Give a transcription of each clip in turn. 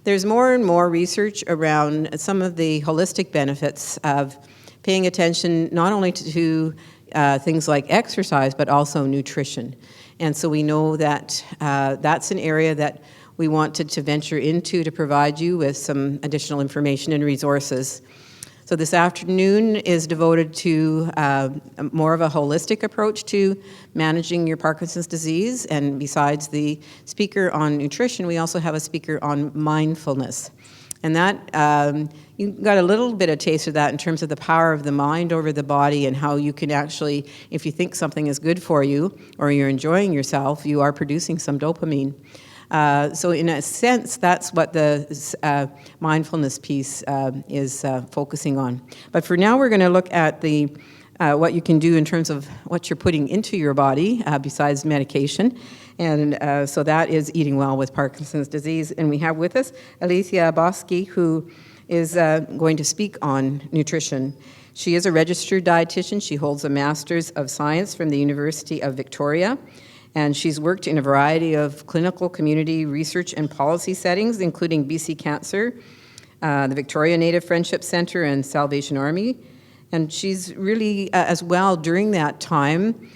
there's more and more research around some of the holistic benefits of paying attention not only to things like exercise, but also nutrition. And so we know that that's an area that we wanted to venture into to provide you with some additional information and resources. So this afternoon is devoted to more of a holistic approach to managing your Parkinson's disease. And besides the speaker on nutrition, we also have a speaker on mindfulness. And that, you got a little bit of taste of that in terms of the power of the mind over the body and how you can actually, if you think something is good for you or you're enjoying yourself, you are producing some dopamine. So in a sense, that's what the mindfulness piece is focusing on. But for now, we're going to look at the what you can do in terms of what you're putting into your body besides medication. And so that is eating well with Parkinson's disease. And we have with us Elietha Bocskei, who is going to speak on nutrition. She is a registered dietitian. She holds a Master's of Science from the University of Victoria. And she's worked in a variety of clinical, community, research, and policy settings, including BC Cancer, the Victoria Native Friendship Centre, and Salvation Army. And she's really, as well, during that time,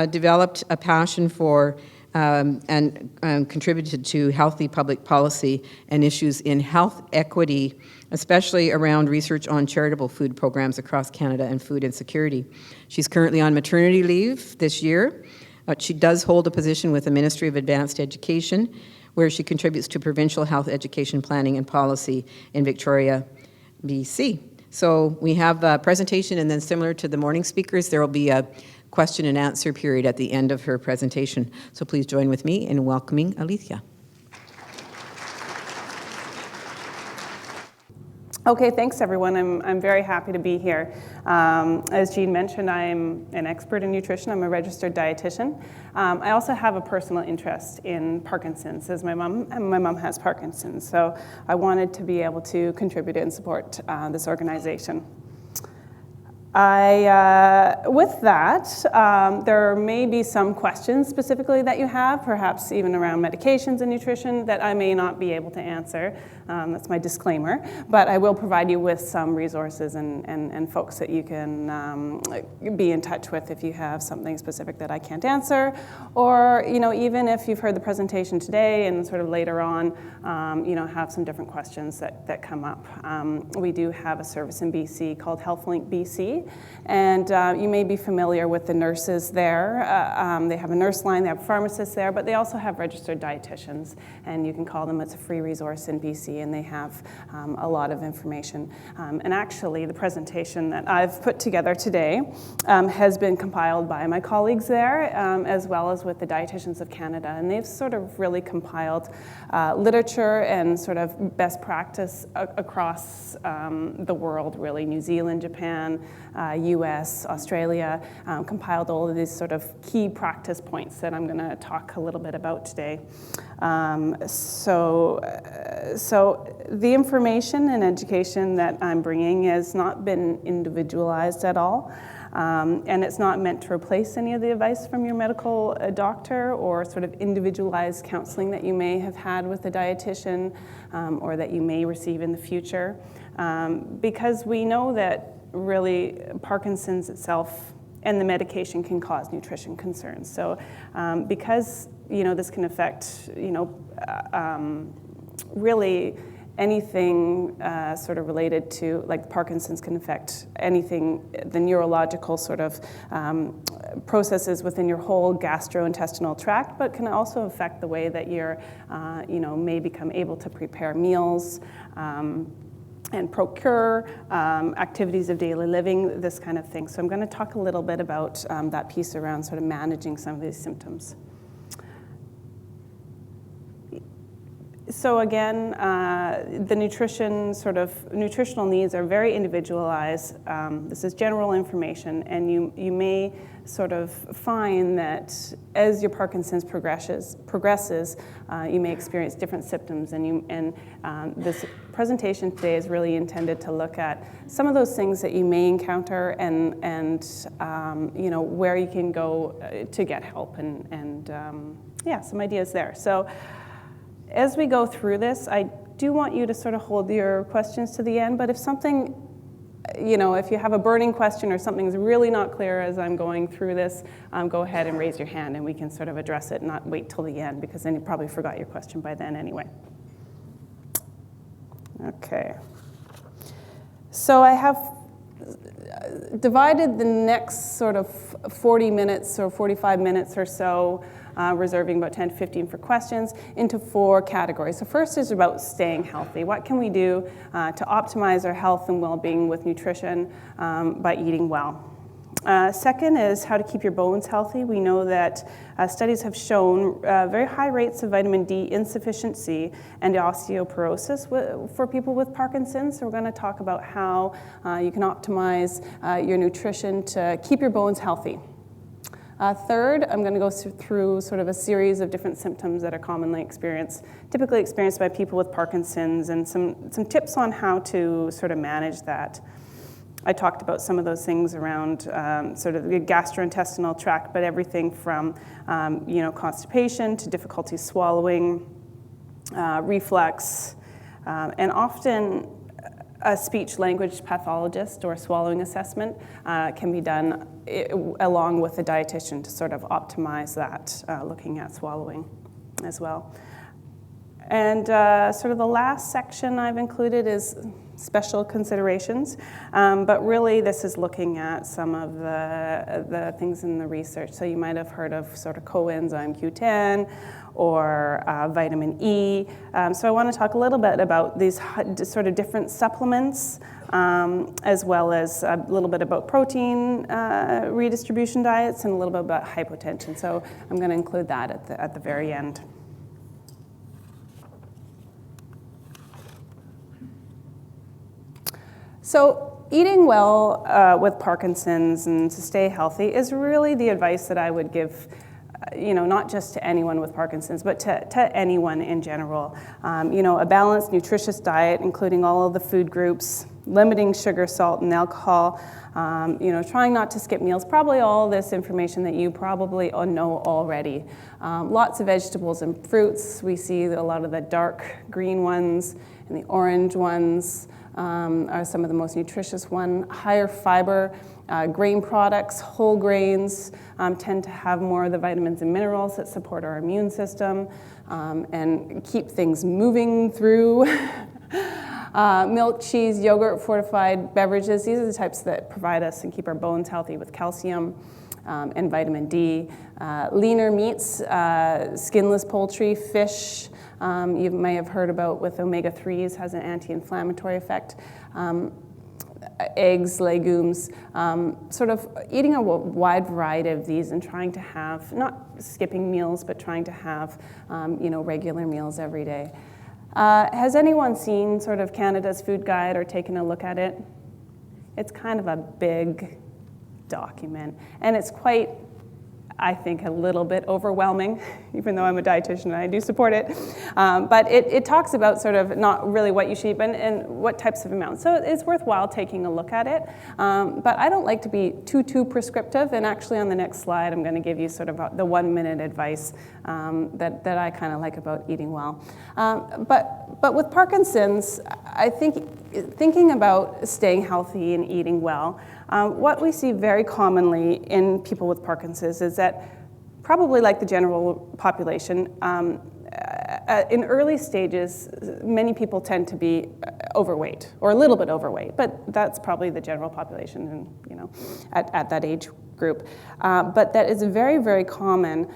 developed a passion for and contributed to healthy public policy and issues in health equity, especially around research on charitable food programs across Canada and food insecurity. She's currently on maternity leave this year. She does hold a position with the Ministry of Advanced Education, where she contributes to provincial health education planning and policy in Victoria, BC. So we have a presentation, and then similar to the morning speakers, there will be a question and answer period at the end of her presentation. So please join with me in welcoming Elietha. Okay, thanks everyone. I'm very happy to be here. As Jean mentioned, I'm an expert in nutrition. I'm a registered dietitian. I also have a personal interest in Parkinson's, as my mom has Parkinson's. So I wanted to be able to contribute and support this organization. With that, there may be some questions specifically that you have, perhaps even around medications and nutrition, that I may not be able to answer. That's my disclaimer. But I will provide you with some resources and folks that you can be in touch with if you have something specific that I can't answer. Or, even if you've heard the presentation today and sort of later on, have some different questions that come up. We do have a service in BC called HealthLink BC. And you may be familiar with the nurses there. They have a nurse line, they have pharmacists there, but they also have registered dietitians, and you can call them. It's a free resource in BC, and they have a lot of information. And actually, the presentation that I've put together today has been compiled by my colleagues there, as well as with the Dietitians of Canada, and they've sort of really compiled literature and sort of best practice across the world, really. New Zealand, Japan, US, Australia, compiled all of these sort of key practice points that I'm going to talk a little bit about today. So the information and education that I'm bringing has not been individualized at all. And it's not meant to replace any of the advice from your medical doctor or sort of individualized counseling that you may have had with a dietitian or that you may receive in the future. Because we know that really Parkinson's itself and the medication can cause nutrition concerns. So because this can affect really anything sort of related to, like Parkinson's can affect anything, the neurological sort of processes within your whole gastrointestinal tract, but can also affect the way that you're may become able to prepare meals and procure activities of daily living, this kind of thing. So I'm going to talk a little bit about that piece around sort of managing some of these symptoms. So again, the nutritional needs are very individualized. This is general information, and you may sort of find that as your Parkinson's progresses, you may experience different symptoms, and this presentation today is really intended to look at some of those things that you may encounter and where you can go to get help and some ideas there. So as we go through this, do want you to sort of hold your questions to the end, but if something, if you have a burning question or something's really not clear as I'm going through this, go ahead and raise your hand and we can sort of address it and not wait till the end, because then you probably forgot your question by then anyway. Okay. So I have divided the next sort of 40 minutes or 45 minutes or so, reserving about 10 to 15 for questions, into 4 categories. So first is about staying healthy. What can we do to optimize our health and well-being with nutrition by eating well? Second is how to keep your bones healthy. We know that studies have shown very high rates of vitamin D insufficiency and osteoporosis for people with Parkinson's. So we're going to talk about how you can optimize your nutrition to keep your bones healthy. Third, I'm going to go through sort of a series of different symptoms that are commonly typically experienced by people with Parkinson's, and some tips on how to sort of manage that. I talked about some of those things around sort of the gastrointestinal tract, but everything from constipation to difficulty swallowing, reflux, and often a speech-language pathologist or a swallowing assessment can be done along with a dietitian to sort of optimize that, looking at swallowing as well. And sort of the last section I've included is special considerations, but really this is looking at some of the things in the research. So you might have heard of sort of coenzyme Q10 or vitamin E. So I want to talk a little bit about these sort of different supplements, as well as a little bit about protein redistribution diets and a little bit about hypotension. So I'm going to include that at the very end. So eating well with Parkinson's and to stay healthy is really the advice that I would give, not just to anyone with Parkinson's, but to anyone in general. A balanced, nutritious diet, including all of the food groups, limiting sugar, salt, and alcohol, trying not to skip meals, probably all this information that you probably know already. Lots of vegetables and fruits. We see a lot of the dark green ones and the orange ones are some of the most nutritious one. Higher fiber, grain products, whole grains tend to have more of the vitamins and minerals that support our immune system and keep things moving through. Milk, cheese, yogurt, fortified beverages, these are the types that provide us and keep our bones healthy with calcium and vitamin D. Leaner meats, skinless poultry, fish, you may have heard about with omega-3s, has an anti-inflammatory effect. Eggs, legumes, sort of eating a wide variety of these and trying to have, not skipping meals, but trying to have, regular meals every day. Has anyone seen sort of Canada's Food Guide or taken a look at it? It's kind of a big document, and it's quite, I think, a little bit overwhelming, even though I'm a dietitian and I do support it. But it talks about sort of not really what you should eat and what types of amounts. So it's worthwhile taking a look at it. But I don't like to be too prescriptive. And actually on the next slide, I'm going to give you sort of the 1-minute advice that I kind of like about eating well. But with Parkinson's, I think thinking about staying healthy and eating well, what we see very commonly in people with Parkinson's is that, probably like the general population, in early stages, many people tend to be overweight or a little bit overweight, but that's probably the general population, at that age group. But that is very, very common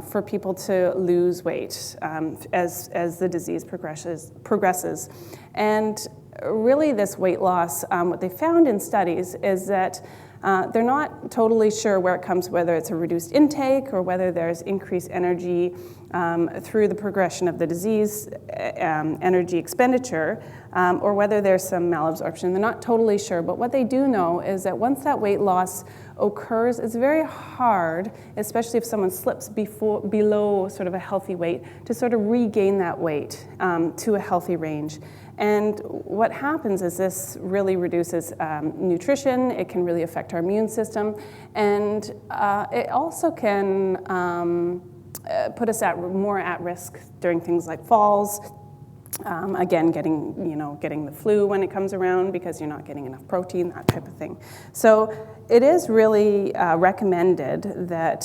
for people to lose weight as the disease progresses. And really this weight loss, what they found in studies is that they're not totally sure where it comes, whether it's a reduced intake or whether there's increased energy through the progression of the disease, energy expenditure, or whether there's some malabsorption. They're not totally sure, but what they do know is that once that weight loss occurs, it's very hard, especially if someone slips below sort of a healthy weight, to sort of regain that weight to a healthy range. And what happens is this really reduces nutrition, it can really affect our immune system, and it also can put us more at risk during things like falls, Again, getting the flu when it comes around because you're not getting enough protein, that type of thing. So it is really recommended that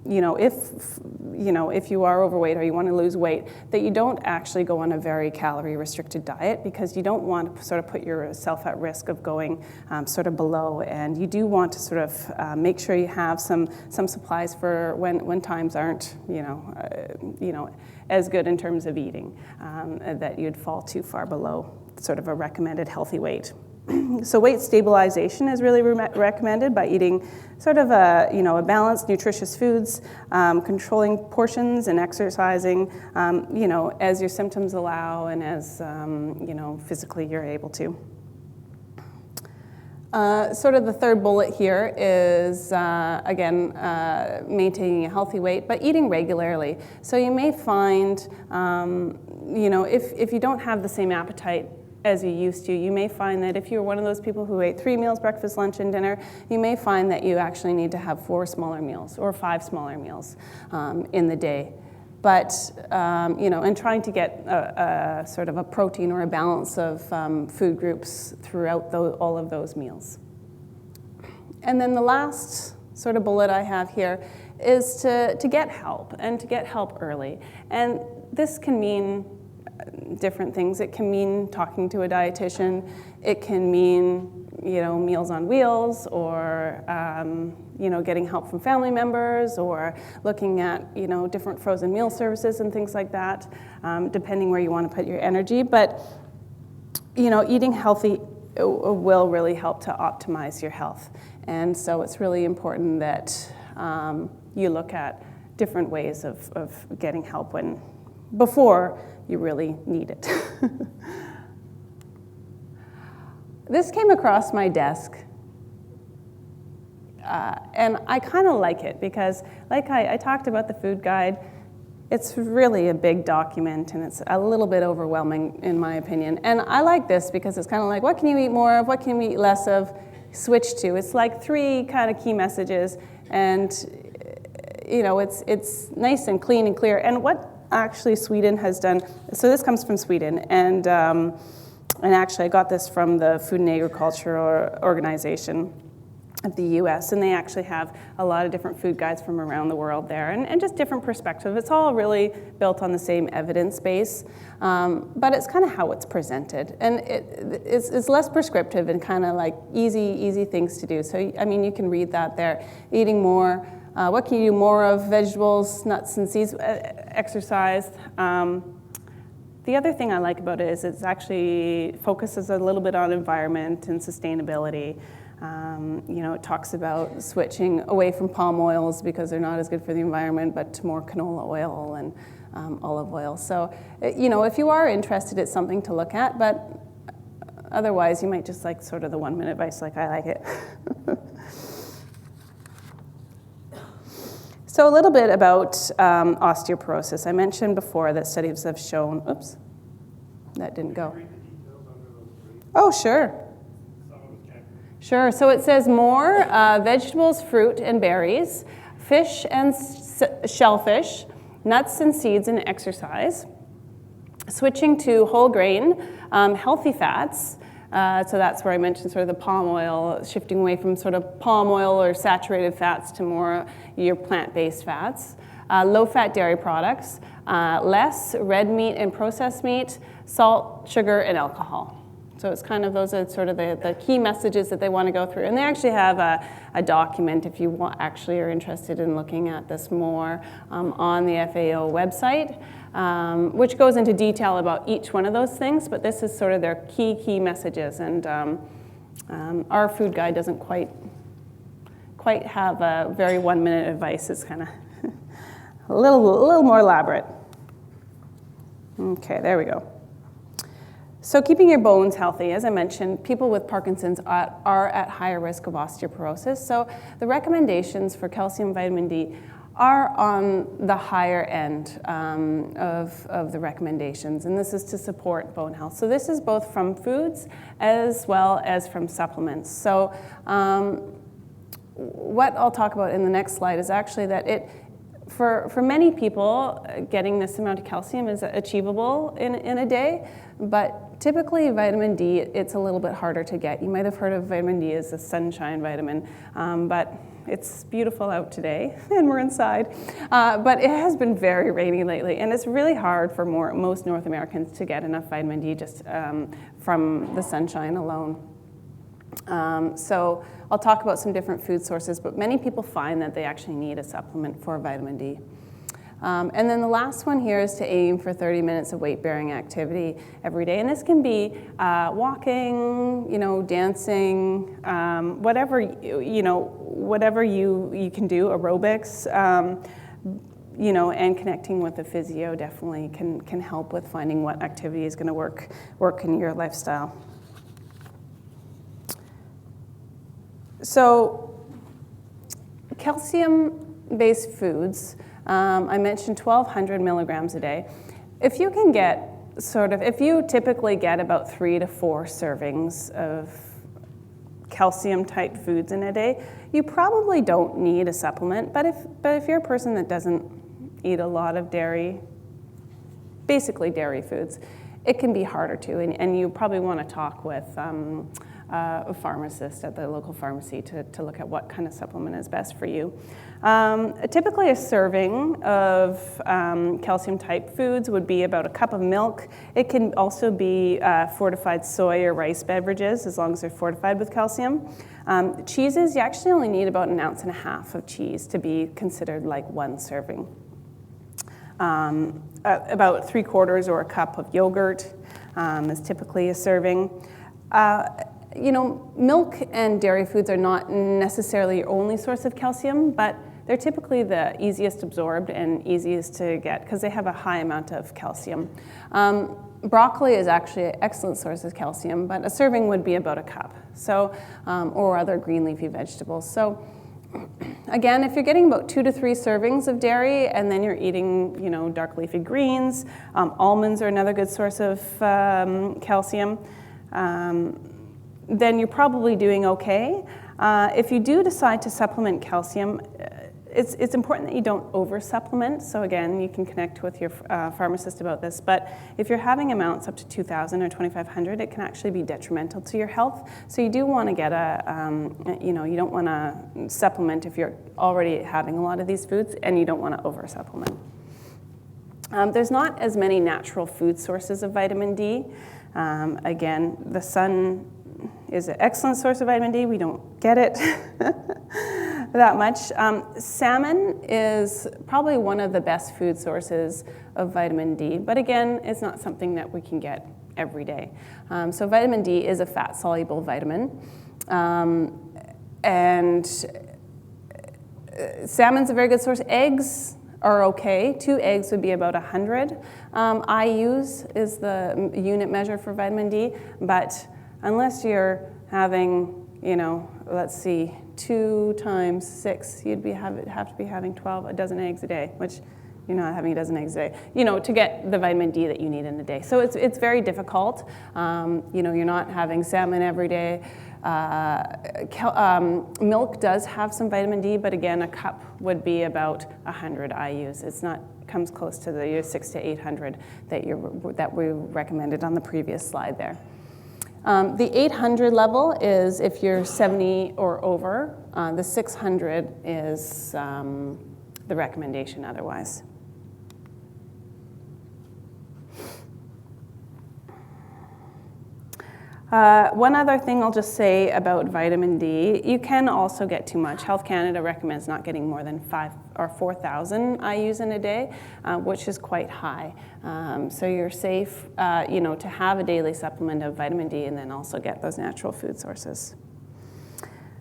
if you are overweight or you want to lose weight, that you don't actually go on a very calorie restricted diet, because you don't want to sort of put yourself at risk of going sort of below, and you do want to sort of make sure you have some supplies for when times aren't as good in terms of eating, that you'd fall too far below sort of a recommended healthy weight. So weight stabilization is really recommended by eating sort of a balanced, nutritious foods, controlling portions and exercising, as your symptoms allow and as, physically you're able to. Sort of the third bullet here is, maintaining a healthy weight, but eating regularly. So you may find, if you don't have the same appetite as you used to, you may find that if you're one of those people who ate 3 meals, breakfast, lunch, and dinner, you may find that you actually need to have 4 smaller meals or 5 smaller meals in the day. But, and trying to get a sort of a protein or a balance of food groups throughout all of those meals. And then the last sort of bullet I have here is to get help, and to get help early. And this can mean different things. It can mean talking to a dietitian. It can mean, Meals on Wheels, or, getting help from family members, or looking at, different frozen meal services and things like that, depending where you want to put your energy. But, eating healthy will really help to optimize your health. And so it's really important that you look at different ways of getting help before you really need it. This came across my desk, and I kind of like it because, like I talked about the food guide, it's really a big document, and it's a little bit overwhelming in my opinion. And I like this because it's kind of like, what can you eat more of, what can you eat less of, switch to. It's like 3 kind of key messages, and it's nice and clean and clear. And what actually Sweden has done, so this comes from Sweden, and actually I got this from the Food and Agriculture Organization of the US, and they actually have a lot of different food guides from around the world there, and just different perspectives. It's all really built on the same evidence base, but it's kind of how it's presented, and it's less prescriptive and kind of like easy things to do. So you can read that there. Eating more, what can you do more of? Vegetables, nuts and seeds, exercise. The other thing I like about it is it actually focuses a little bit on environment and sustainability. It talks about switching away from palm oils because they're not as good for the environment, but to more canola oil and olive oil. So, if you are interested, it's something to look at, but otherwise you might just like sort of the 1-minute advice like I like it. So a little bit about osteoporosis. I mentioned before that studies have shown, oops, that didn't go. Oh, sure. Sure, so it says more vegetables, fruit, and berries, fish and shellfish, nuts and seeds, and exercise. Switching to whole grain, healthy fats. So that's where I mentioned sort of the palm oil, shifting away from sort of palm oil or saturated fats to more your plant-based fats. Low-fat dairy products, less red meat and processed meat, salt, sugar, and alcohol. So it's kind of, those are sort of the key messages that they want to go through. And they actually have a document, if you actually are interested in looking at this more, on the FAO website, which goes into detail about each one of those things, but this is sort of their key messages. And our food guide doesn't quite have a very 1-minute advice. It's kind of a little more elaborate. Okay, there we go. So keeping your bones healthy, as I mentioned, people with Parkinson's are at higher risk of osteoporosis. So the recommendations for calcium, vitamin D are on the higher end of the recommendations, and this is to support bone health. So this is both from foods as well as from supplements. So what I'll talk about in the next slide is actually that for many people, getting this amount of calcium is achievable in a day, but typically vitamin D, it's a little bit harder to get. You might have heard of vitamin D as a sunshine vitamin, but it's beautiful out today, and we're inside. But it has been very rainy lately, and it's really hard for most North Americans to get enough vitamin D just from the sunshine alone. So I'll talk about some different food sources, but many people find that they actually need a supplement for vitamin D. And then the last one here is to aim for 30 minutes of weight-bearing activity every day. And this can be walking, dancing, whatever you can do, aerobics, and connecting with a physio definitely can help with finding what activity is going to work in your lifestyle. So calcium-based foods, I mentioned 1,200 milligrams a day. If you typically get about 3 to 4 servings of calcium-type foods in a day, you probably don't need a supplement. But if you're a person that doesn't eat a lot of dairy, basically dairy foods, it can be harder to, and you probably want to talk with a pharmacist at the local pharmacy to look at what kind of supplement is best for you. Typically a serving of calcium-type foods would be about a cup of milk. It can also be fortified soy or rice beverages, as long as they're fortified with calcium. Cheeses, you actually only need about 1.5 ounces of cheese to be considered like one serving. About 3/4 or a cup of yogurt is typically a serving. Milk and dairy foods are not necessarily your only source of calcium, but they're typically the easiest absorbed and easiest to get because they have a high amount of calcium. Broccoli is actually an excellent source of calcium, but a serving would be about a cup, or other green leafy vegetables. So again, if you're getting about 2 to 3 servings of dairy and then you're eating, dark leafy greens, almonds are another good source of calcium, then you're probably doing okay. If you do decide to supplement calcium, it's important that you don't over-supplement. So again, you can connect with your pharmacist about this. But if you're having amounts up to 2,000 or 2,500, it can actually be detrimental to your health. So you do want to get you don't want to supplement if you're already having a lot of these foods, and you don't want to over-supplement. There's not as many natural food sources of vitamin D. Again, the sun is an excellent source of vitamin D. We don't get it that much. Salmon is probably one of the best food sources of vitamin D, but again, it's not something that we can get every day. So vitamin D is a fat-soluble vitamin, and salmon's a very good source. Eggs are okay. 2 eggs would be about 100 IUs is the unit measure for vitamin D, but unless you're having, let's see, 2 times 6, you'd have to be having 12 dozen eggs a day, which you're not having a dozen eggs a day, to get the vitamin D that you need in a day. So it's very difficult. You're not having salmon every day. Milk does have some vitamin D, but again, a cup would be about 100 IUs. Comes close to the 600 to 800 that we recommended on the previous slide there. The 800 level is if you're 70 or over. The 600 is the recommendation otherwise. One other thing I'll just say about vitamin D, you can also get too much. Health Canada recommends not getting more than 5,000 or 4,000 IUs in a day, which is quite high. So you're safe, to have a daily supplement of vitamin D and then also get those natural food sources.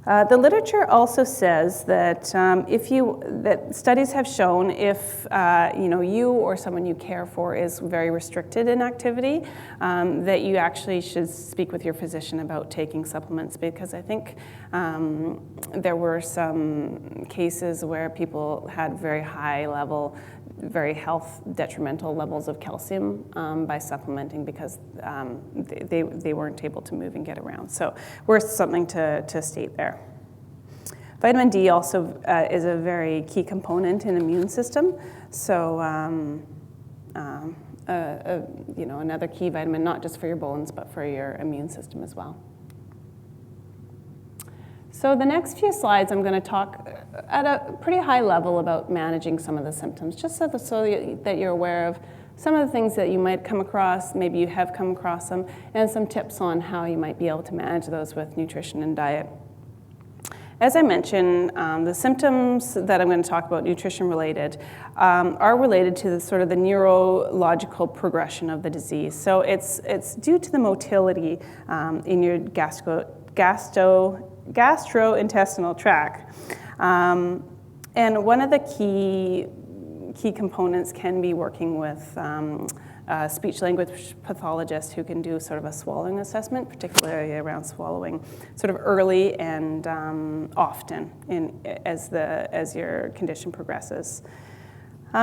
The literature also says that that studies have shown if you or someone you care for is very restricted in activity, that you actually should speak with your physician about taking supplements, because I think there were some cases where people had very high level, very health detrimental levels of calcium by supplementing because they weren't able to move and get around. So worth something to state there. Vitamin D also is a very key component in the immune system. So, another key vitamin, not just for your bones, but for your immune system as well. So the next few slides, I'm going to talk at a pretty high level about managing some of the symptoms, just so that you're aware of some of the things that you might come across, maybe you have come across them, and some tips on how you might be able to manage those with nutrition and diet. As I mentioned, the symptoms that I'm going to talk about, nutrition-related, are related to the neurological progression of the disease. So it's due to the motility in your gastrointestinal tract. And one of the key components can be working with speech-language pathologists who can do sort of a swallowing assessment, particularly around swallowing, sort of early and often as your condition progresses.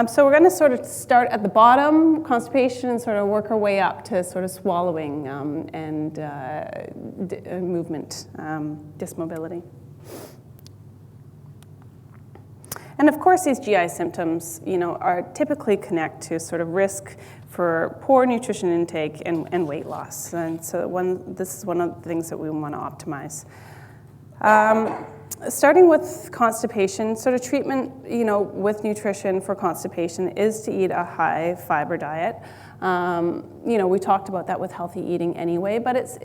So we're going to sort of start at the bottom, constipation, and sort of work our way up to sort of swallowing and movement, dysmobility. And of course, these GI symptoms, are typically connect to sort of risk for poor nutrition intake and weight loss. And so this is one of the things that we want to optimize. Starting with constipation, sort of treatment, with nutrition for constipation is to eat a high fiber diet. We talked about that with healthy eating anyway, but it's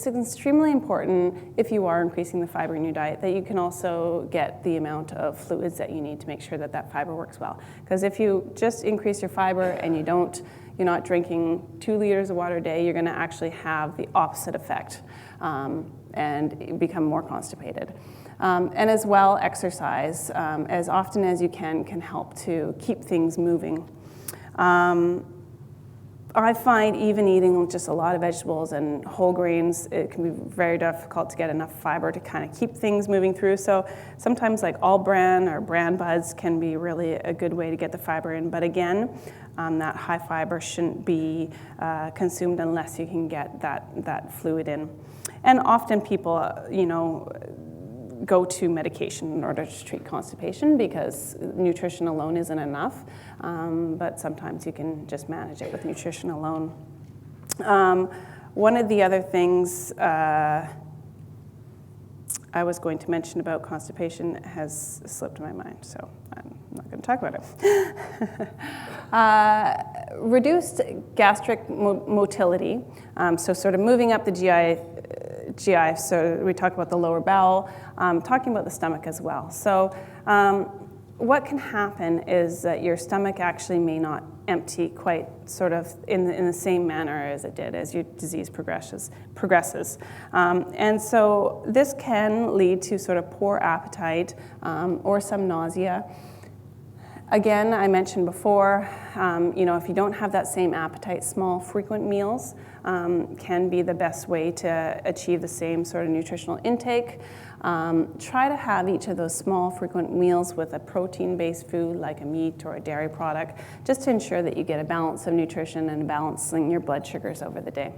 extremely important if you are increasing the fiber in your diet that you can also get the amount of fluids that you need to make sure that fiber works well. Because if you just increase your fiber and you're not drinking 2 liters of water a day, you're going to actually have the opposite effect and become more constipated. And as well, exercise as often as you can help to keep things moving. I find even eating just a lot of vegetables and whole grains, it can be very difficult to get enough fiber to kind of keep things moving through. So sometimes like all bran or bran buds can be really a good way to get the fiber in. But again, that high fiber shouldn't be consumed unless you can get that fluid in. And often people, go to medication in order to treat constipation because nutrition alone isn't enough, but sometimes you can just manage it with nutrition alone. One of the other things I was going to mention about constipation has slipped my mind, so I'm not going to talk about it. Reduced gastric motility, so sort of moving up the GI, so we talk about the lower bowel, talking about the stomach as well. So what can happen is that your stomach actually may not empty quite sort of in the same manner as it did as your disease progresses. And so this can lead to sort of poor appetite or some nausea. Again, I mentioned before, if you don't have that same appetite, small, frequent meals can be the best way to achieve the same sort of nutritional intake. Try to have each of those small, frequent meals with a protein-based food like a meat or a dairy product, just to ensure that you get a balance of nutrition and balancing your blood sugars over the day.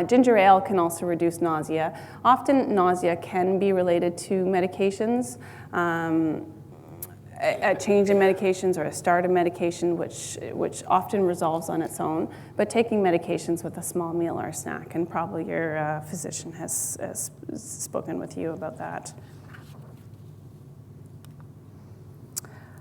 Ginger ale can also reduce nausea. Often nausea can be related to medications. A change in medications or a start of medication, which often resolves on its own, but taking medications with a small meal or a snack, and probably your physician has spoken with you about that.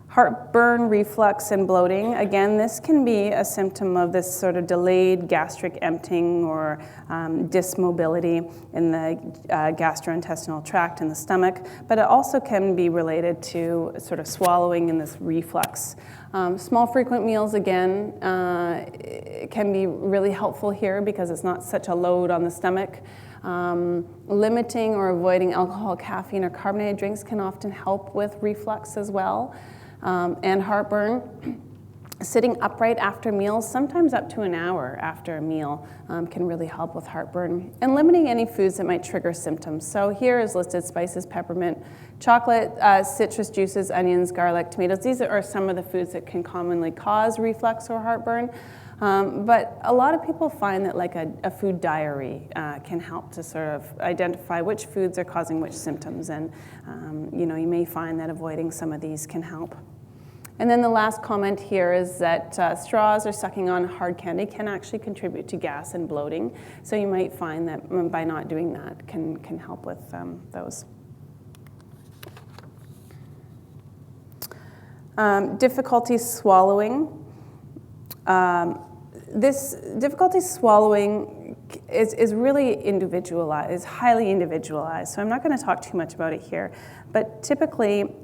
Heartburn, reflux, and bloating. Again, this can be a symptom of this sort of delayed gastric emptying or dysmobility in the gastrointestinal tract in the stomach, but it also can be related to sort of swallowing and this reflux. Small, frequent meals, again, can be really helpful here because it's not such a load on the stomach. Limiting or avoiding alcohol, caffeine, or carbonated drinks can often help with reflux as well. And heartburn. Sitting upright after meals, sometimes up to an hour after a meal, can really help with heartburn. And limiting any foods that might trigger symptoms. So here is listed spices, peppermint, chocolate, citrus juices, onions, garlic, tomatoes. These are some of the foods that can commonly cause reflux or heartburn. But a lot of people find that like a food diary can help to sort of identify which foods are causing which symptoms, and you may find that avoiding some of these can help. And then the last comment here is that straws or sucking on hard candy can actually contribute to gas and bloating. So you might find that by not doing that can help with those. Difficulty swallowing. This difficulty swallowing is really individualized, is highly individualized. So I'm not going to talk too much about it here, but typically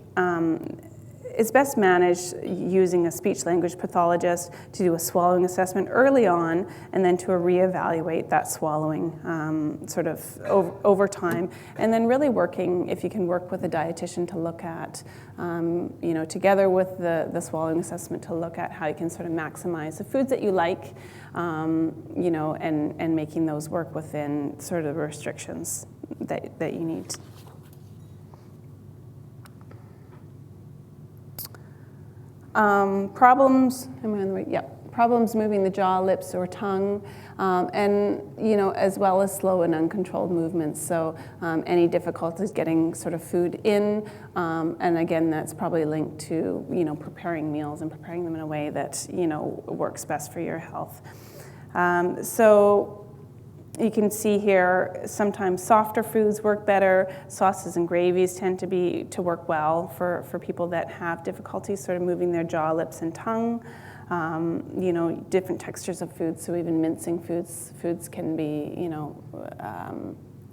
it's best managed using a speech-language pathologist to do a swallowing assessment early on, and then to reevaluate that swallowing sort of over time, and then really working, if you can work with a dietitian to look at, together with the swallowing assessment, to look at how you can sort of maximize the foods that you like, and making those work within sort of the restrictions that you need. Problems, am I on the right? Yep. Problems moving the jaw, lips, or tongue, and as well as slow and uncontrolled movements. So any difficulties getting sort of food in, and again, that's probably linked to preparing meals and preparing them in a way that works best for your health. So you can see here, sometimes softer foods work better. Sauces and gravies tend to work well for people that have difficulties sort of moving their jaw, lips, and tongue. Different textures of foods, so even mincing foods can be,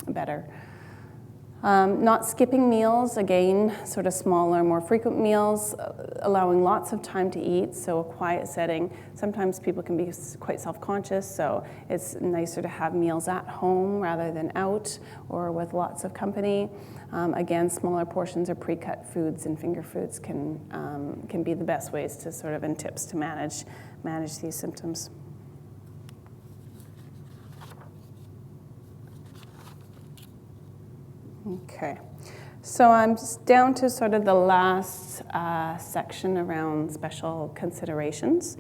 better. Not skipping meals, again, sort of smaller, more frequent meals, allowing lots of time to eat, so a quiet setting. Sometimes people can be quite self-conscious, so it's nicer to have meals at home rather than out or with lots of company. Again, smaller portions of pre-cut foods and finger foods can be the best ways to sort of, and tips to manage these symptoms. Okay, so I'm down to sort of the last section around special considerations,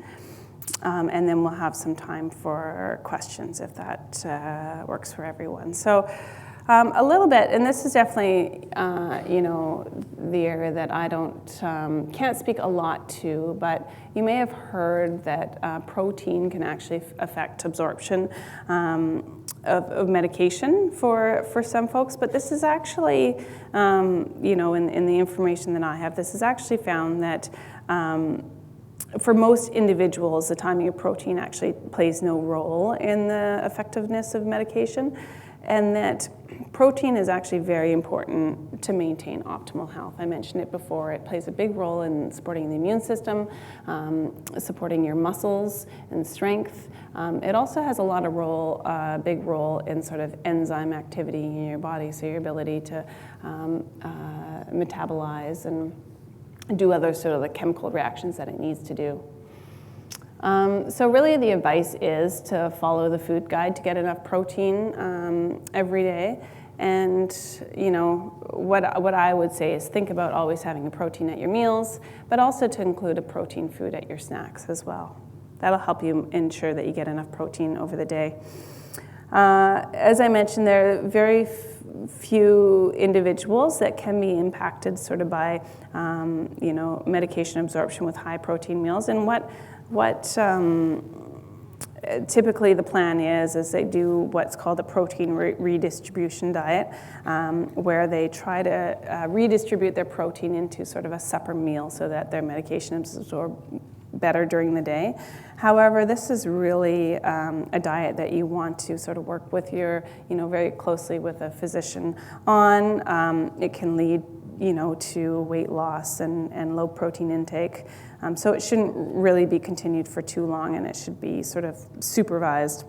and then we'll have some time for questions if that works for everyone. So a little bit, and this is definitely the area that I can't speak a lot to, but you may have heard that protein can actually affect absorption of medication for some folks, but this is actually, in the information that I have, this is actually found that for most individuals, the timing of protein actually plays no role in the effectiveness of medication, and that protein is actually very important to maintain optimal health. I mentioned it before, it plays a big role in supporting the immune system, supporting your muscles and strength. It also has a big role in sort of enzyme activity in your body, so your ability to metabolize and do other sort of the chemical reactions that it needs to do. So really the advice is to follow the food guide to get enough protein every day. And what I would say is think about always having a protein at your meals, but also to include a protein food at your snacks as well. That'll help you ensure that you get enough protein over the day. As I mentioned, there are very few individuals that can be impacted sort of by medication absorption with high protein meals. And what typically the plan is they do what's called a protein redistribution diet, where they try to redistribute their protein into sort of a supper meal so that their medication is absorbed better during the day. However, this is really a diet that you want to sort of work with very closely with a physician on. It can lead to weight loss and low protein intake. So it shouldn't really be continued for too long, and it should be sort of supervised.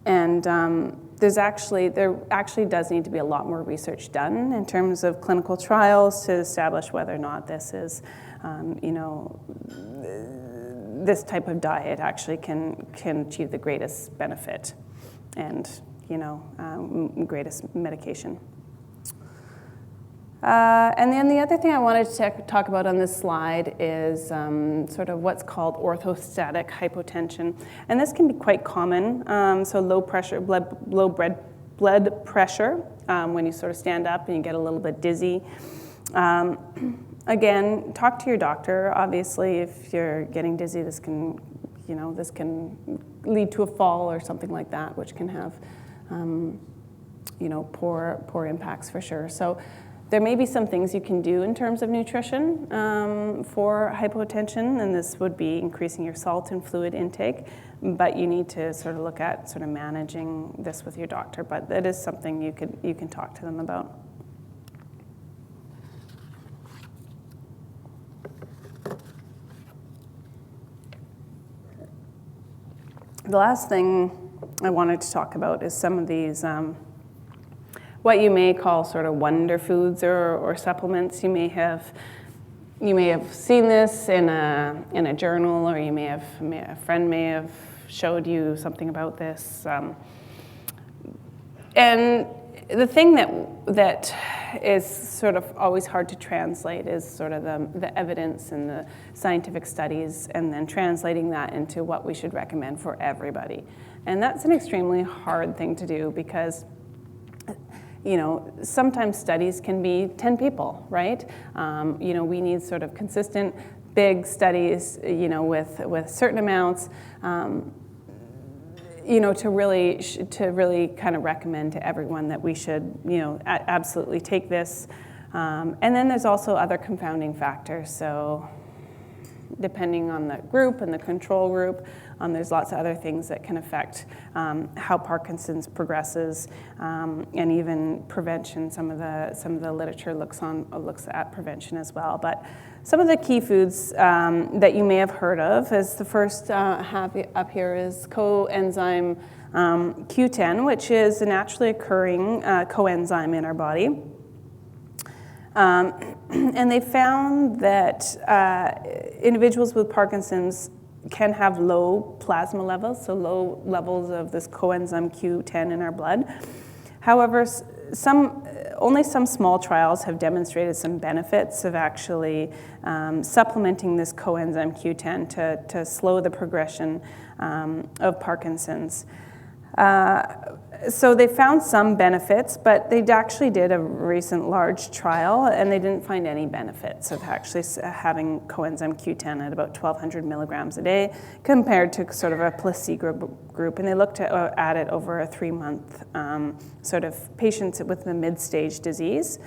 And there actually does need to be a lot more research done in terms of clinical trials to establish whether or not this is, this type of diet actually can achieve the greatest benefit and, greatest medication. And then the other thing I wanted to talk about on this slide is sort of what's called orthostatic hypotension. And this can be quite common, so low blood pressure when you sort of stand up and you get a little bit dizzy. Again, talk to your doctor. Obviously, if you're getting dizzy, this can lead to a fall or something like that, which can have poor impacts for sure. So there may be some things you can do in terms of nutrition for hypotension, and this would be increasing your salt and fluid intake, but you need to sort of look at sort of managing this with your doctor, but that is something you can talk to them about. The last thing I wanted to talk about is some of these what you may call sort of wonder foods or supplements. You may have seen this in a journal, or a friend may have showed you something about this. And the thing that is sort of always hard to translate is sort of the evidence and the scientific studies, and then translating that into what we should recommend for everybody. And that's an extremely hard thing to do because sometimes studies can be 10 people, right? We need sort of consistent, big studies, with certain amounts, to really kind of recommend to everyone that we should, absolutely take this. And then there's also other confounding factors. So depending on the group and the control group, there's lots of other things that can affect how Parkinson's progresses, and even prevention. Some of the literature looks at prevention as well. But some of the key foods that you may have heard of is the first have up here is coenzyme Q10, which is a naturally occurring coenzyme in our body. And they found that individuals with Parkinson's can have low plasma levels, so low levels of this coenzyme Q10 in our blood. However, only some small trials have demonstrated some benefits of actually supplementing this coenzyme Q10 to slow the progression of Parkinson's. So they found some benefits, but they actually did a recent large trial, and they didn't find any benefits of actually having coenzyme Q10 at about 1,200 milligrams a day compared to sort of a placebo group. And they looked at it over a 3-month sort of patients with the mid-stage disease.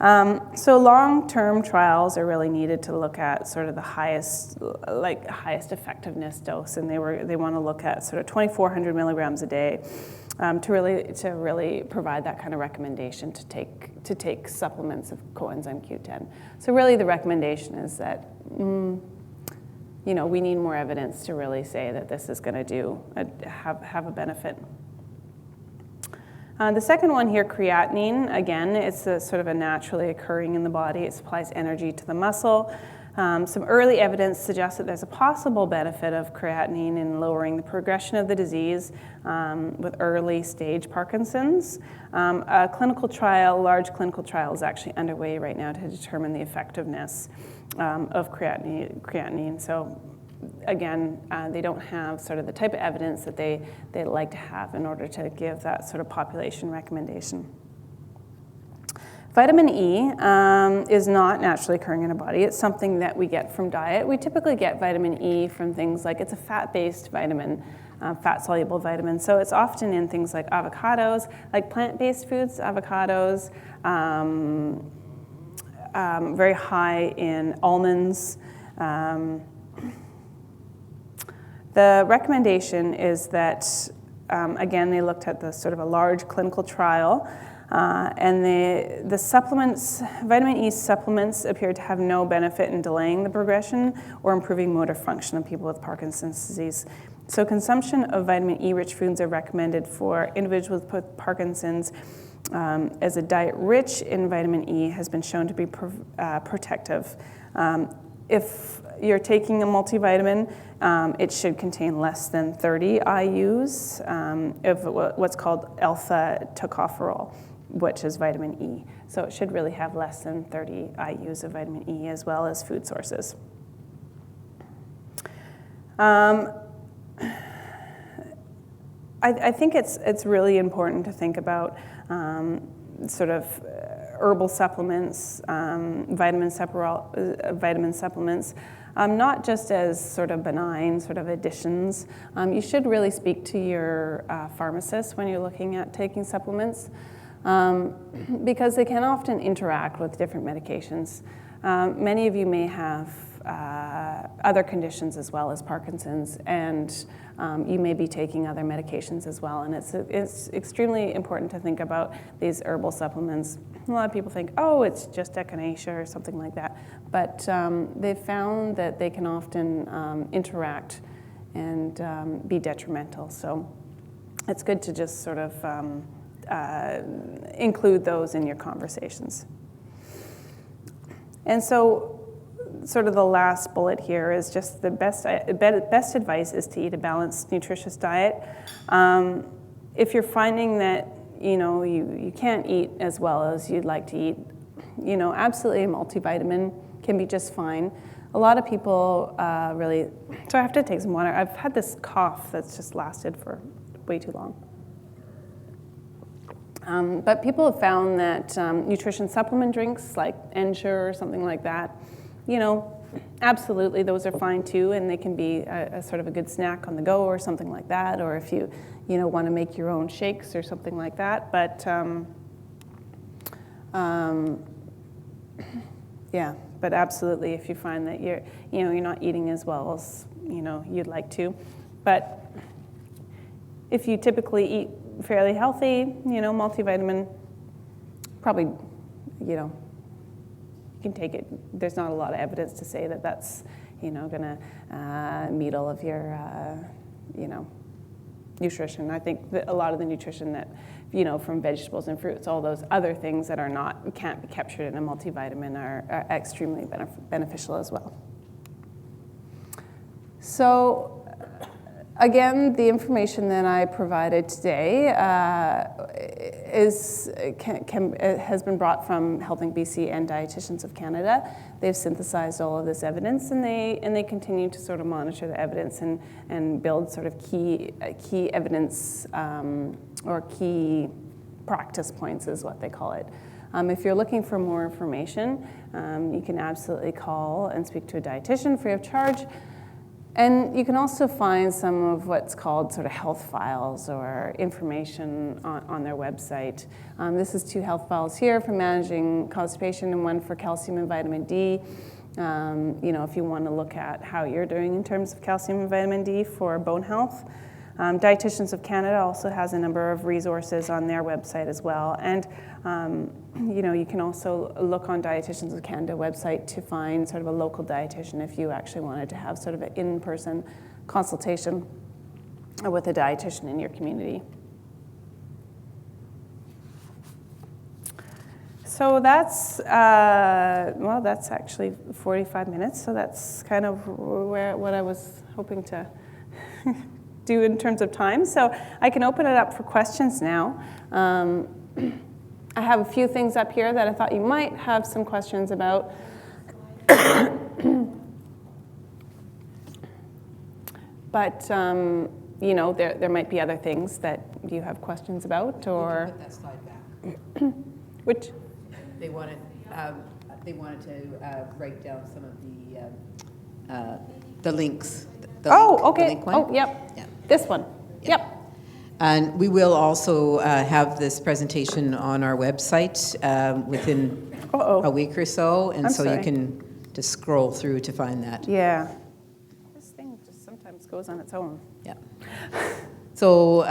So long-term trials are really needed to look at sort of the highest effectiveness dose, and they want to look at sort of 2,400 milligrams a day to really provide that kind of recommendation to take supplements of coenzyme Q10. So really, the recommendation is that we need more evidence to really say that this is going to have a benefit. The second one here, creatinine, again, it's sort of a naturally occurring in the body. It supplies energy to the muscle. Some early evidence suggests that there's a possible benefit of creatinine in lowering the progression of the disease with early stage Parkinson's. A large clinical trial is actually underway right now to determine the effectiveness of creatinine. So again, they don't have sort of the type of evidence that they'd like to have in order to give that sort of population recommendation. Vitamin E is not naturally occurring in our body. It's something that we get from diet. We typically get vitamin E from things like, it's a fat-based vitamin, fat-soluble vitamin. So it's often in things like avocados, like plant-based foods, avocados, very high in almonds. The recommendation is that, again, they looked at the sort of a large clinical trial, and the supplements, vitamin E supplements, appeared to have no benefit in delaying the progression or improving motor function of people with Parkinson's disease. So consumption of vitamin E-rich foods are recommended for individuals with Parkinson's, as a diet rich in vitamin E has been shown to be protective. If you're taking a multivitamin, it should contain less than 30 IUs of what's called alpha tocopherol. which is vitamin E. So it should really have less than 30 IUs of vitamin E, as well as food sources. I think it's really important to think about sort of herbal supplements, vitamin supplements, not just as sort of benign sort of additions. You should really speak to your pharmacist when you're looking at taking supplements, because they can often interact with different medications. Many of you may have other conditions as well as Parkinson's, and you may be taking other medications as well, and it's extremely important to think about these herbal supplements. A lot of people think, oh, it's just echinacea or something like that, but they've found that they can often interact and be detrimental. So it's good to just sort of include those in your conversations. And so sort of the last bullet here is just the best advice is to eat a balanced, nutritious diet. If you're finding that you can't eat as well as you'd like to eat, absolutely a multivitamin can be just fine. A lot of people really, so I have to take some water. I've had this cough that's just lasted for way too long. But people have found that nutrition supplement drinks like Ensure or something like that, absolutely those are fine too, and they can be a sort of a good snack on the go or something like that, or if you want to make your own shakes or something like that. But yeah, but absolutely if you find that you're not eating as well as you'd like to, but if you typically eat fairly healthy, multivitamin, probably, you can take it. There's not a lot of evidence to say that that's, gonna meet all of your, nutrition. I think that a lot of the nutrition that, from vegetables and fruits, all those other things that can't be captured in a multivitamin are extremely beneficial as well. So, again, the information that I provided today has been brought from Healthing BC and Dietitians of Canada. They've synthesized all of this evidence, and they continue to sort of monitor the evidence and build sort of key evidence or key practice points is what they call it. If you're looking for more information, you can absolutely call and speak to a dietitian free of charge. And you can also find some of what's called sort of health files or information on their website. This is 2 health files here for managing constipation and 1 for calcium and vitamin D. If you want to look at how you're doing in terms of calcium and vitamin D for bone health. Dietitians of Canada also has a number of resources on their website as well. And you can also look on Dietitians of Canada website to find sort of a local dietitian if you actually wanted to have sort of an in-person consultation with a dietitian in your community. So that's actually 45 minutes. So that's kind of what I was hoping to do in terms of time. So I can open it up for questions now. I have a few things up here that I thought you might have some questions about. But, there might be other things that you have questions about, or... Put that slide back. Which? They wanted to write down some of the links. Okay. The link one. Oh, yep. Yeah. This one. Yep. And we will also have this presentation on our website within a week or so, and you can just scroll through to find that. Yeah. This thing just sometimes goes on its own. Yeah. So,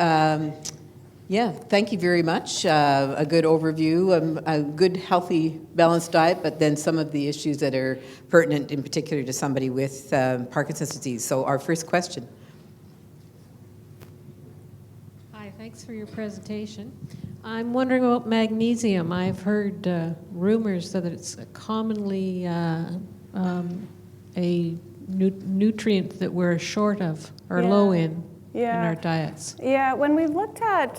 thank you very much. A good overview, a good, healthy, balanced diet, but then some of the issues that are pertinent in particular to somebody with Parkinson's disease. So our first question. Hi, thanks for your presentation. I'm wondering about magnesium. I've heard rumors that it's commonly a nutrient that we're short of or low in. in our diets? Yeah, when we've looked at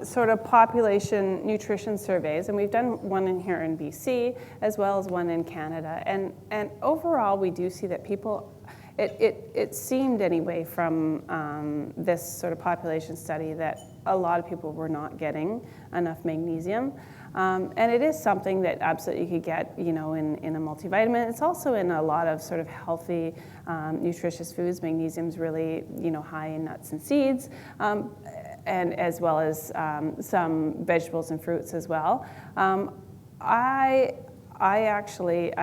sort of population nutrition surveys, and we've done one in here in BC as well as one in Canada, and overall we do see that people, it seemed anyway from this sort of population study that a lot of people were not getting enough magnesium. And it is something that absolutely you could get, in a multivitamin. It's also in a lot of sort of healthy, nutritious foods. Magnesium's really, high in nuts and seeds, and as well as some vegetables and fruits as well. I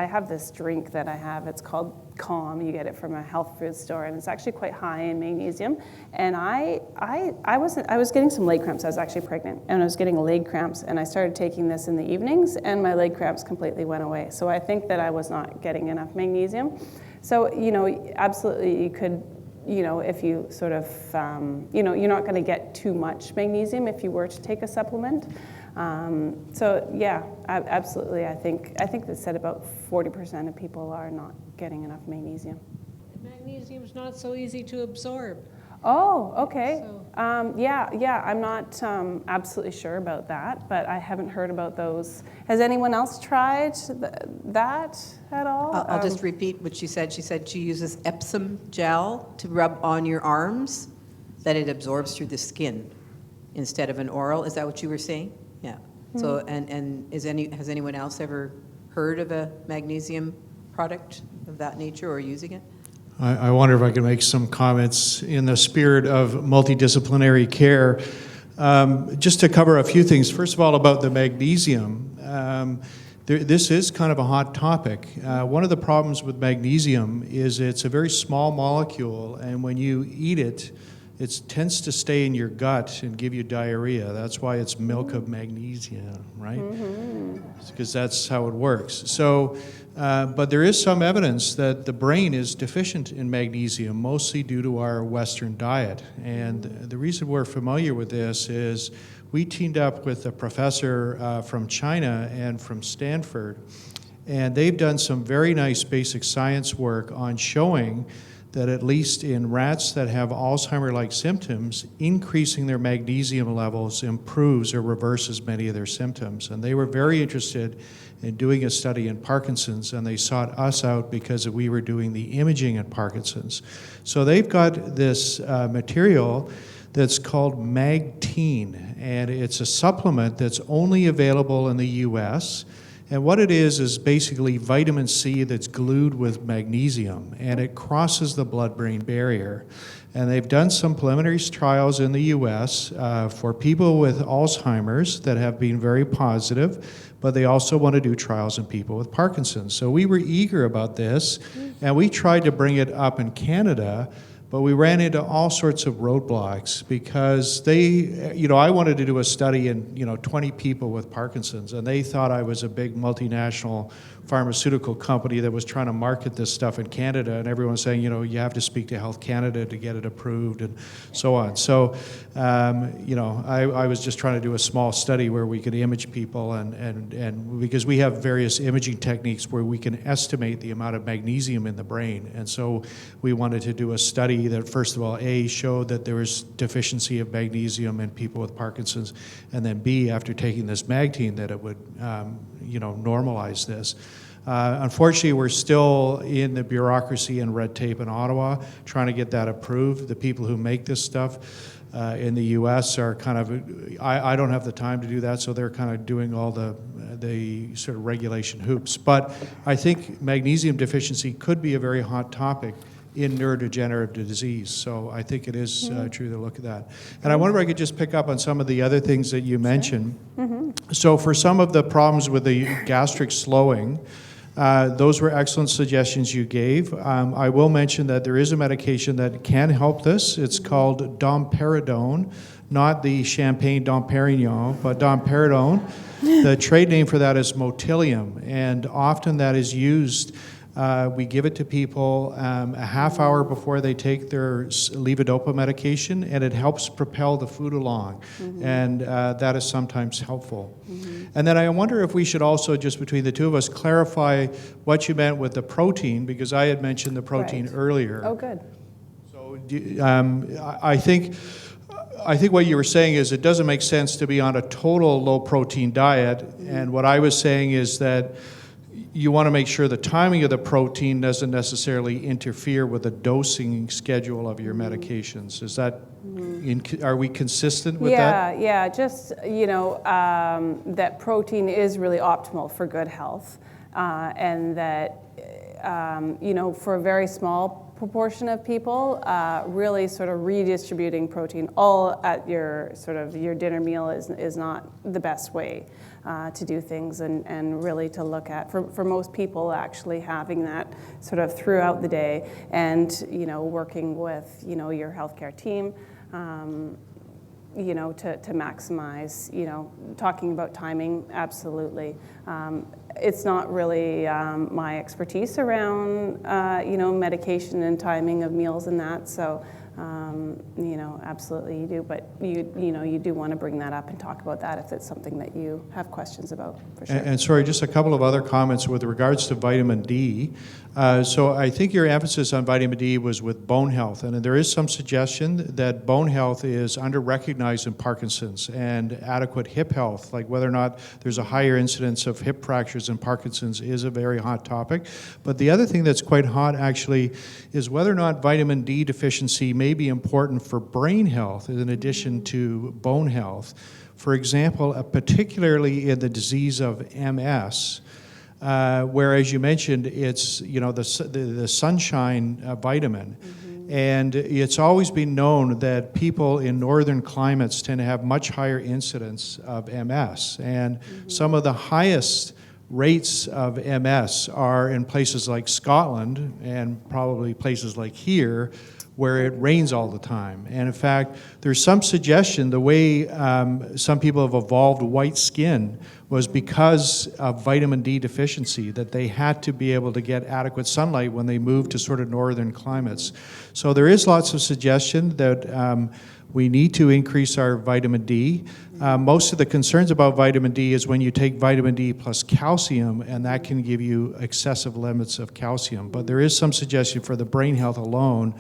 have this drink that I have. It's called Calm. You get it from a health food store, and it's actually quite high in magnesium. And I was getting some leg cramps. I was actually pregnant, and I was getting leg cramps, and I started taking this in the evenings, and my leg cramps completely went away. So I think that I was not getting enough magnesium. So, absolutely you could, if you sort of, you're not going to get too much magnesium if you were to take a supplement. So yeah, absolutely. I think they said about 40% of people are not getting enough magnesium. Magnesium's not so easy to absorb. Oh, okay. So. Yeah. I'm not absolutely sure about that, but I haven't heard about those. Has anyone else tried that at all? I'll just repeat what she said. She said she uses Epsom gel to rub on your arms, that it absorbs through the skin instead of an oral. Is that what you were saying? Yeah. Mm-hmm. So, and has anyone else ever heard of a magnesium product of that nature or using it? I wonder if I could make some comments in the spirit of multidisciplinary care. Just to cover a few things. First of all, about the magnesium. This is kind of a hot topic. One of the problems with magnesium is it's a very small molecule, and when you eat it, it tends to stay in your gut and give you diarrhea. That's why it's milk of magnesia, right? Because that's how it works. So, but there is some evidence that the brain is deficient in magnesium, mostly due to our Western diet. And the reason we're familiar with this is we teamed up with a professor from China and from Stanford, and they've done some very nice basic science work on showing that at least in rats that have Alzheimer-like symptoms, increasing their magnesium levels improves or reverses many of their symptoms. And they were very interested in doing a study in Parkinson's, and they sought us out because we were doing the imaging in Parkinson's. So they've got this material that's called Magtine, and it's a supplement that's only available in the US. And what it is basically vitamin C that's glued with magnesium, and it crosses the blood-brain barrier. And they've done some preliminary trials in the US for people with Alzheimer's that have been very positive, but they also want to do trials in people with Parkinson's. So we were eager about this, and we tried to bring it up in Canada, but we ran into all sorts of roadblocks because I wanted to do a study in, 20 people with Parkinson's, and they thought I was a big multinational pharmaceutical company that was trying to market this stuff in Canada, and everyone's saying, you have to speak to Health Canada to get it approved and so on. So, I was just trying to do a small study where we could image people and because we have various imaging techniques where we can estimate the amount of magnesium in the brain. And so we wanted to do a study that, first of all, A, showed that there was deficiency of magnesium in people with Parkinson's, and then B, after taking this Magtine, that it would, normalize this. Unfortunately, we're still in the bureaucracy and red tape in Ottawa trying to get that approved. The people who make this stuff in the U.S. are kind of, I don't have the time to do that, so they're kind of doing all the sort of regulation hoops. But I think magnesium deficiency could be a very hot topic in neurodegenerative disease. So I think it is true to look at that. And I wonder if I could just pick up on some of the other things that you mentioned. So for some of the problems with the gastric slowing, those were excellent suggestions you gave. I will mention that there is a medication that can help this. It's called domperidone, not the champagne Dom Perignon, but domperidone. The trade name for that is Motilium, and often that is used. We give it to people a half hour before they take their levodopa medication, and it helps propel the food along, and that is sometimes helpful. And then I wonder if we should also, just between the two of us, clarify what you meant with the protein, because I had mentioned the protein earlier. Oh, good. So I think what you were saying is it doesn't make sense to be on a total low-protein diet, and what I was saying is that you want to make sure the timing of the protein doesn't necessarily interfere with the dosing schedule of your medications. Is that, are we consistent with that? Yeah, just, that protein is really optimal for good health, and that, for a very small proportion of people, really sort of redistributing protein all at your dinner meal is not the best way to do things, and really to look at, for most people, actually having that sort of throughout the day, and working with your healthcare team to maximize, talking about timing, absolutely. It's not really my expertise around, medication and timing of meals and that, so, absolutely you do, but you do want to bring that up and talk about that if it's something that you have questions about, for sure. And sorry, just a couple of other comments with regards to vitamin D. So I think your emphasis on vitamin D was with bone health, and there is some suggestion that bone health is under-recognized in Parkinson's, and adequate hip health, like whether or not there's a higher incidence of hip fractures in Parkinson's, is a very hot topic. But the other thing that's quite hot, actually, is whether or not vitamin D deficiency may be important for brain health in addition to bone health. For example, particularly in the disease of MS, where, as you mentioned, it's the sunshine vitamin, and it's always been known that people in northern climates tend to have much higher incidence of MS, and some of the highest rates of MS are in places like Scotland and probably places like here, where it rains all the time. And in fact, there's some suggestion the way some people have evolved white skin was because of vitamin D deficiency, that they had to be able to get adequate sunlight when they moved to sort of northern climates. So there is lots of suggestion that we need to increase our vitamin D. Most of the concerns about vitamin D is when you take vitamin D plus calcium, and that can give you excessive limits of calcium. But there is some suggestion for the brain health alone,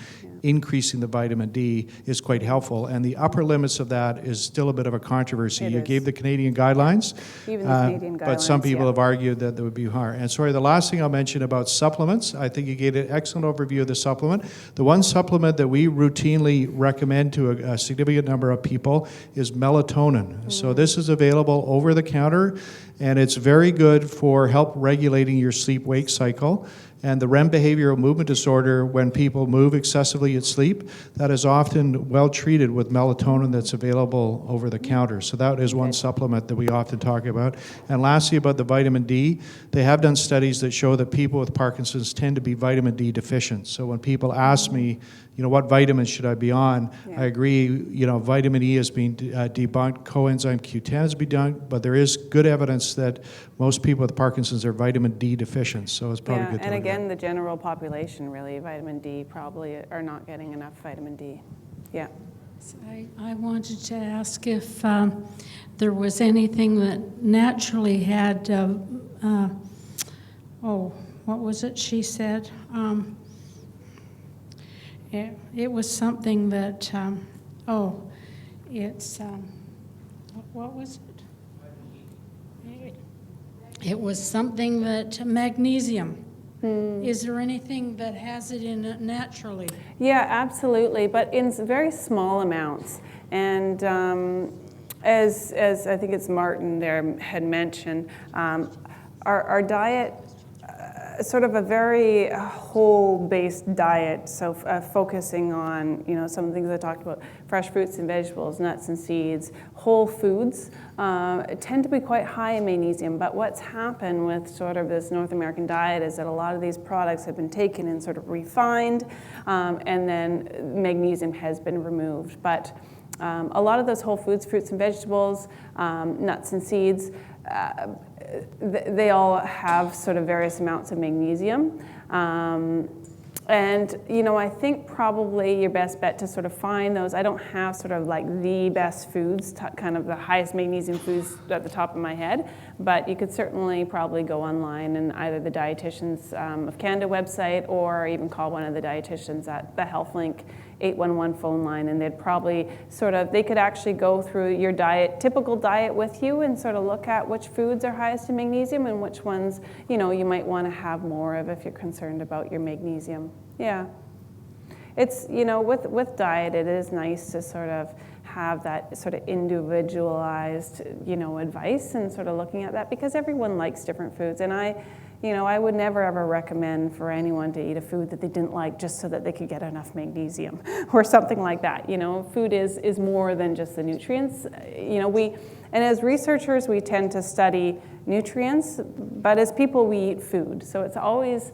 increasing the vitamin D is quite helpful, and the upper limits of that is still a bit of a controversy. You gave the Canadian guidelines, even the Canadian guidelines, but some people have argued that there would be higher. And sorry, the last thing I'll mention about supplements, I think you gave an excellent overview of the supplement. The one supplement that we routinely recommend to a significant number of people is melatonin. So this is available over the counter, and it's very good for help regulating your sleep-wake cycle. And the REM behavioral movement disorder, when people move excessively at sleep, that is often well treated with melatonin that's available over the counter. So that is one supplement that we often talk about. And lastly, about the vitamin D, they have done studies that show that people with Parkinson's tend to be vitamin D deficient. So when people ask me, what vitamins should I be on? I agree, vitamin E has been debunked, coenzyme Q10 has been debunked, but there is good evidence that most people with Parkinson's are vitamin D deficient, so it's probably good to and look again, at. the general population, really, vitamin D probably are not getting enough vitamin D. Yeah. So I wanted to ask if there was anything that naturally had, what was it she said? It was something that, what was it? It was something that, magnesium. Is there anything that has it in it naturally? Yeah, absolutely, but in very small amounts. And as I think it's Martin there had mentioned, our diet, sort of a very whole-based diet, so focusing on, some of the things I talked about, fresh fruits and vegetables, nuts and seeds, whole foods, tend to be quite high in magnesium. But what's happened with sort of this North American diet is that a lot of these products have been taken and sort of refined, and then magnesium has been removed. But a lot of those whole foods, fruits and vegetables, nuts and seeds, they all have sort of various amounts of magnesium. And, I think probably your best bet to sort of find those, I don't have sort of like the best foods, kind of the highest magnesium foods at the top of my head, but you could certainly probably go online and either the Dietitians of Canada website or even call one of the dietitians at the HealthLink 811 phone line, and they'd probably they could actually go through your typical diet with you and sort of look at which foods are highest in magnesium and which ones, you might want to have more of if you're concerned about your magnesium. Yeah. It's, with diet, it is nice to sort of have that sort of individualized, advice and sort of looking at that, because everyone likes different foods. And I would never ever recommend for anyone to eat a food that they didn't like just so that they could get enough magnesium or something like that. Food is more than just the nutrients. And as researchers, we tend to study nutrients, but as people, we eat food. So it's always,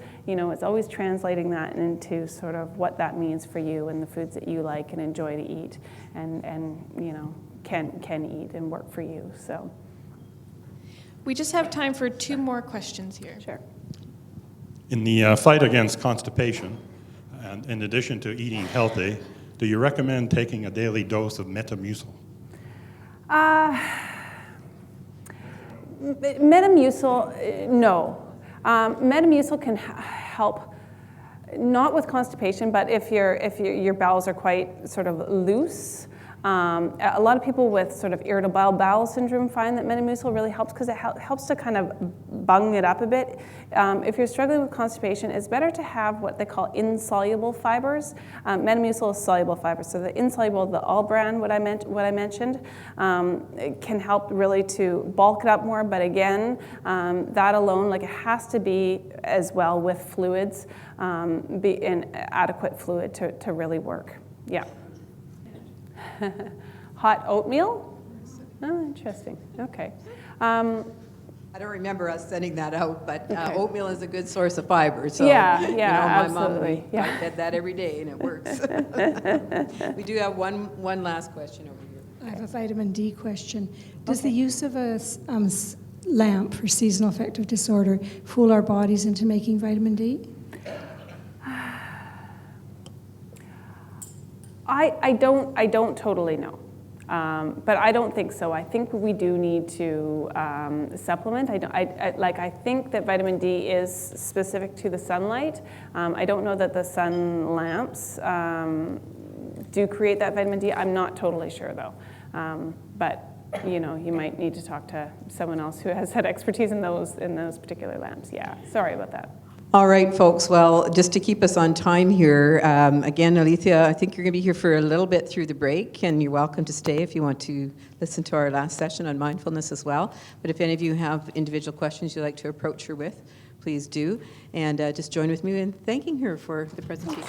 translating that into sort of what that means for you and the foods that you like and enjoy to eat and can eat and work for you. So. We just have time for 2 more questions here. Sure. In the fight against constipation, and in addition to eating healthy, do you recommend taking a daily dose of Metamucil? Metamucil, no. Metamucil can help, not with constipation, but if your bowels are quite sort of loose. A lot of people with sort of irritable bowel syndrome find that Metamucil really helps because it helps to kind of bung it up a bit. If you're struggling with constipation, it's better to have what they call insoluble fibers. Metamucil is soluble fibers, so the insoluble, the all brand, what I mentioned, can help really to bulk it up more. But again, that alone, it has to be as well with fluids, be an adequate fluid to really work. Yeah. Hot oatmeal? Oh, interesting. Okay. I don't remember us sending that out, but Okay. oatmeal is a good source of fiber. So, Yeah, my absolutely. mom, I fed that every day, and it works. We do have one last question over here. I have a vitamin D question. Does the use of a lamp for seasonal affective disorder fool our bodies into making vitamin D? I don't totally know, but I don't think so. I think we do need to supplement. I think that vitamin D is specific to the sunlight. I don't know that the sun lamps do create that vitamin D. I'm not totally sure though, but you might need to talk to someone else who has had expertise in those particular lamps. Yeah, sorry about that. All right, folks. Well, just to keep us on time here, again, Elietha, I think you're going to be here for a little bit through the break, and you're welcome to stay if you want to listen to our last session on mindfulness as well. But if any of you have individual questions you'd like to approach her with, please do. And just join with me in thanking her for the presentation.